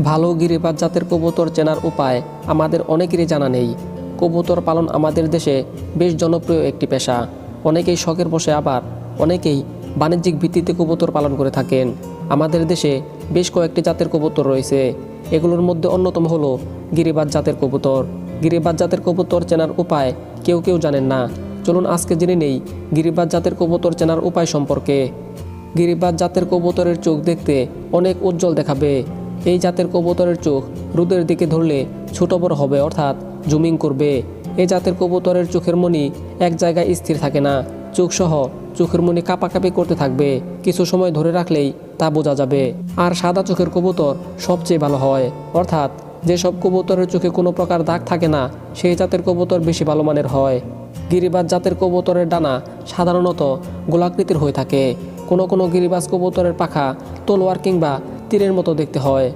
ভালো গিরিবাজ জাতের কবুতর চেনার উপায় আমাদের অনেকেরই জানা নেই। কবুতর পালন আমাদের দেশে বেশ জনপ্রিয় একটি পেশা। অনেকেই শখের বশে, আবার অনেকেই বাণিজ্যিক ভিত্তিতে কবুতর পালন করে থাকেন। আমাদের দেশে বেশ কয়েকটি জাতের কবুতর রয়েছে। এগুলোর মধ্যে অন্যতম হলো গিরিবাজ জাতের কবুতর। গিরিবাজ জাতের কবুতর চেনার উপায় কেউ কেউ জানেন না। চলুন আজকে জেনে নেই গিরিবাজ জাতের কবুতর চেনার উপায় সম্পর্কে। গিরিবাজ জাতের কবুতরের চোখ দেখতে অনেক উজ্জ্বল দেখাবে। এই জাতের কবুতরের চোখ রোদের দিকে ধরলে ছোট বড় হবে, অর্থাৎ জুমিং করবে। এই জাতের কবুতরের চোখের মণি এক জায়গায় স্থির থাকে না। চোখ সহ চোখের মণি কাঁপাকাঁপি করতে থাকবে। কিছু সময় ধরে রাখলেই তা বোঝা যাবে। আর সাদা চোখের কবুতর সবচেয়ে ভালো হয়, অর্থাৎ যেসব কবুতরের চোখে কোনো প্রকার দাগ থাকে না, সেই জাতের কবুতর বেশি ভালো মানের হয়। গিরিবাজ জাতের কবুতরের ডানা সাধারণত গোলাকৃতির হয়ে থাকে। কোনো কোনো গিরিবাজ কবুতরের পাখা তলোয়ার কিংবা তীরের মতো দেখতে হয়।